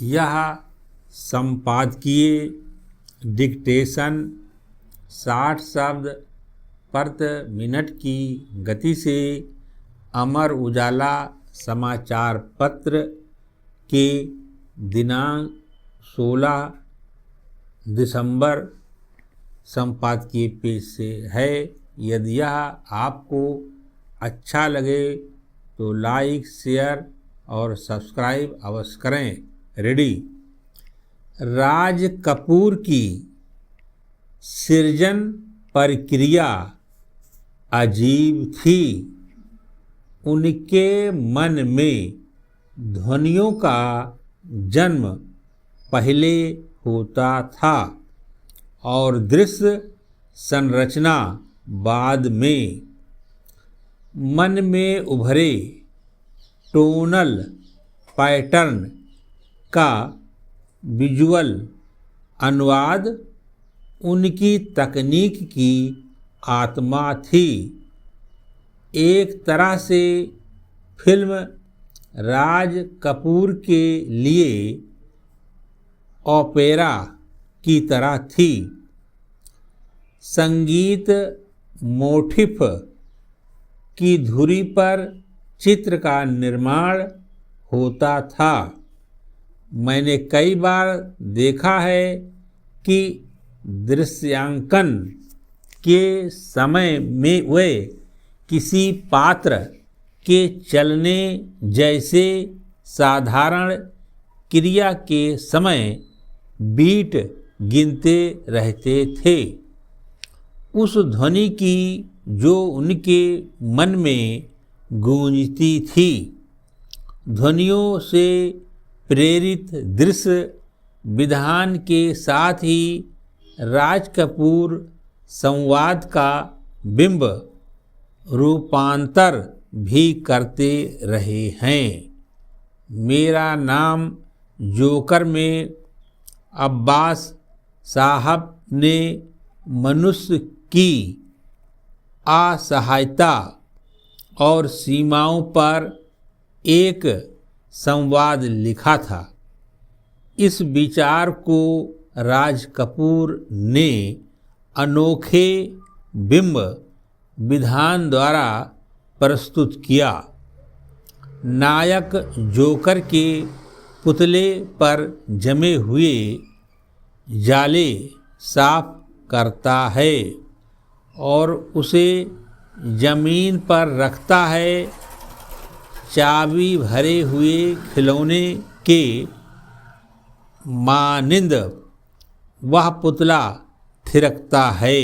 यह संपादकीय डिक्टेशन 60 शब्द प्रति मिनट की गति से अमर उजाला समाचार पत्र के दिनांक 16 दिसंबर संपादकीय पेज से है। यदि यह आपको अच्छा लगे तो लाइक, शेयर और सब्सक्राइब अवश्य करें। रेडी। राज कपूर की सृजन प्रक्रिया अजीब थी। उनके मन में ध्वनियों का जन्म पहले होता था और दृश्य संरचना बाद में। मन में उभरे टोनल पैटर्न का विजुअल अनुवाद उनकी तकनीक की आत्मा थी। एक तरह से फिल्म राज कपूर के लिए ओपेरा की तरह थी। संगीत मोटिफ की धुरी पर चित्र का निर्माण होता था। मैंने कई बार देखा है कि दृश्यांकन के समय में वे किसी पात्र के चलने जैसे साधारण क्रिया के समय बीट गिनते रहते थे। उस ध्वनि की जो उनके मन में गूंजती थी। ध्वनियों से प्रेरित दृश्य विधान के साथ ही राज कपूर संवाद का बिंब रूपांतर भी करते रहे हैं। मेरा नाम जोकर में अब्बास साहब ने मनुष्य की असहायता और सीमाओं पर एक संवाद लिखा था। इस विचार को राज कपूर ने अनोखे बिंब विधान द्वारा प्रस्तुत किया। नायक जोकर के पुतले पर जमे हुए जाले साफ करता है और उसे जमीन पर रखता है। चाबी भरे हुए खिलौने के मानिंद वह पुतला थिरकता है।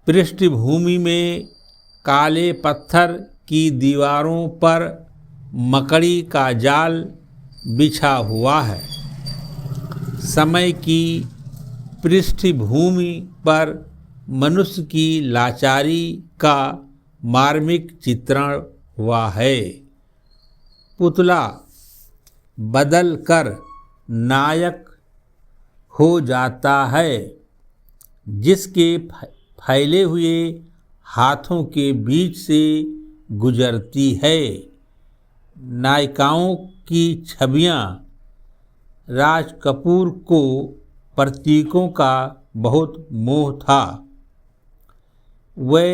पृष्ठभूमि में काले पत्थर की दीवारों पर मकड़ी का जाल बिछा हुआ है। समय की पृष्ठभूमि पर मनुष्य की लाचारी का मार्मिक चित्रण हुआ है। पुतला बदल कर नायक हो जाता है, जिसके फैले हुए हाथों के बीच से गुजरती है। नायिकाओं की छवियां राज कपूर को प्रतीकों का बहुत मोह था। वे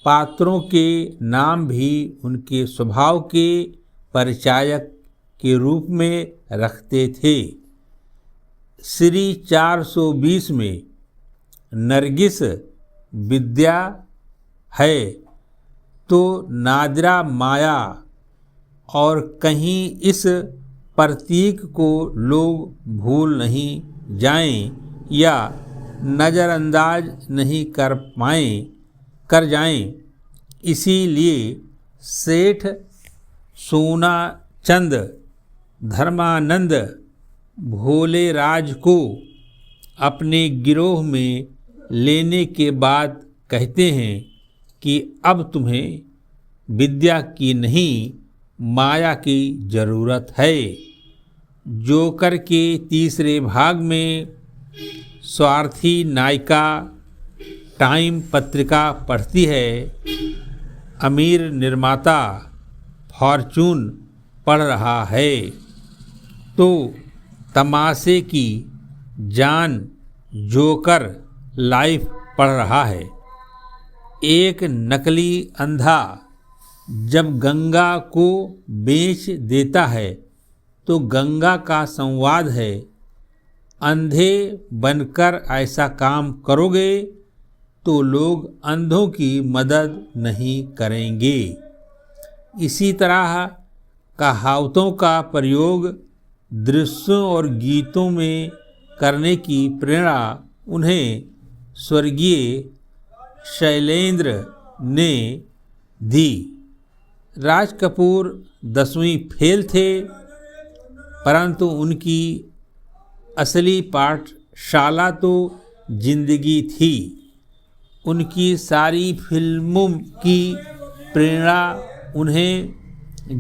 पात्रों के नाम भी उनके स्वभाव के परिचायक के रूप में रखते थे। श्री 420 में नरगिस विद्या है तो नादिरा माया, और कहीं इस प्रतीक को लोग भूल नहीं जाएं या नज़रअंदाज नहीं कर जाएं। इसीलिए सेठ सोना चंद धर्मानंद भोले राज को अपने गिरोह में लेने के बाद कहते हैं कि अब तुम्हें विद्या की नहीं माया की ज़रूरत है। जोकर के तीसरे भाग में स्वार्थी नायिका टाइम पत्रिका पढ़ती है। अमीर निर्माता फॉर्चून पढ़ रहा है। तो तमाशे की जान जोकर लाइफ पढ़ रहा है। एक नकली अंधा जब गंगा को बेच देता है तो गंगा का संवाद है, अंधे बनकर ऐसा काम करोगे तो लोग अंधों की मदद नहीं करेंगे। इसी तरह कहावतों का प्रयोग दृश्यों और गीतों में करने की प्रेरणा उन्हें स्वर्गीय शैलेंद्र ने दी। राज कपूर 10वीं फेल थे, परंतु उनकी असली पाठशाला तो जिंदगी थी। उनकी सारी फिल्मों की प्रेरणा उन्हें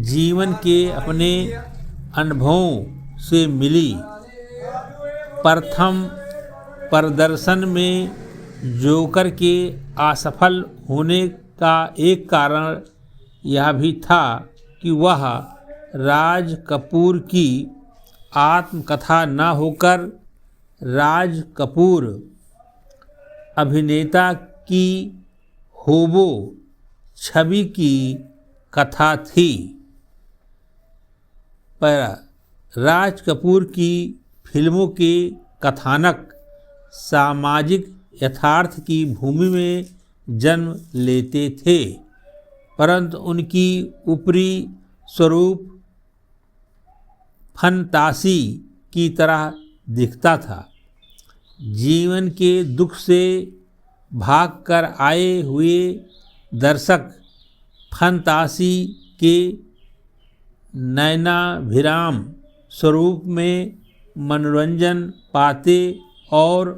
जीवन के अपने अनुभवों से मिली। प्रथम प्रदर्शन में जोकर के असफल होने का एक कारण यह भी था कि वह राज कपूर की आत्मकथा न होकर राज कपूर अभिनेता की होबो छवि की कथा थी। पर राज कपूर की फिल्मों के कथानक सामाजिक यथार्थ की भूमि में जन्म लेते थे, परंतु उनकी ऊपरी स्वरूप फंतासी की तरह दिखता था। जीवन के दुख से भागकर आए हुए दर्शक फंतासी के नयनाभिराम स्वरूप में मनोरंजन पाते और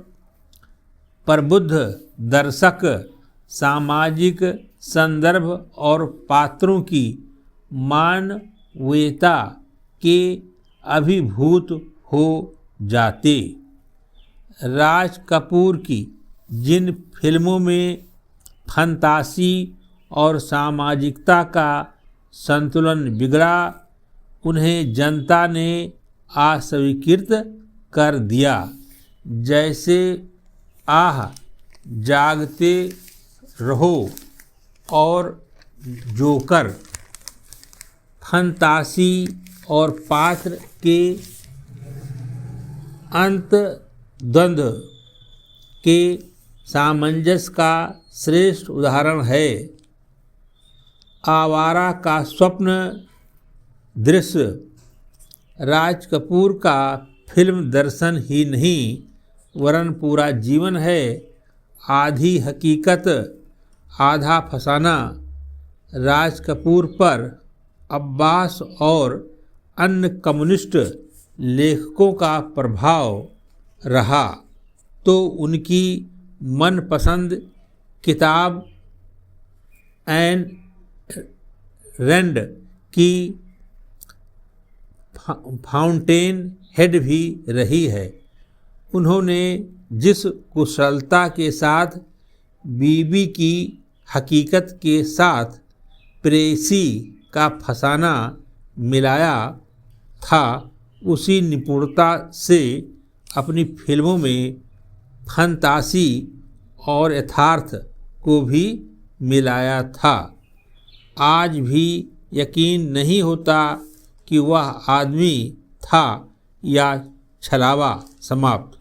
प्रबुद्ध दर्शक सामाजिक संदर्भ और पात्रों की मानवीयता के अभिभूत हो जाते। राज कपूर की जिन फिल्मों में फंतासी और सामाजिकता का संतुलन बिगड़ा, उन्हें जनता ने अस्वीकृत कर दिया। जैसे आह जागते रहो और जोकर। फंतासी और पात्र के अंतद्वंद्व के सामंजस्य का श्रेष्ठ उदाहरण है। आवारा का स्वप्न दृश्य राज कपूर का फिल्म दर्शन ही नहीं वरन पूरा जीवन है। आधी हकीकत आधा फसाना राज कपूर पर अब्बास और अन्य कम्युनिस्ट लेखकों का प्रभाव रहा, तो उनकी मनपसंद किताब एन रैंड की फाउंटेन हेड भी रही है। उन्होंने जिस कुशलता के साथ बीबी की हकीकत के साथ प्रेसी का फसाना मिलाया था, उसी निपुणता से अपनी फिल्मों में फंतासी और यथार्थ को भी मिलाया था। आज भी यकीन नहीं होता कि वह आदमी था या छलावा। समाप्त।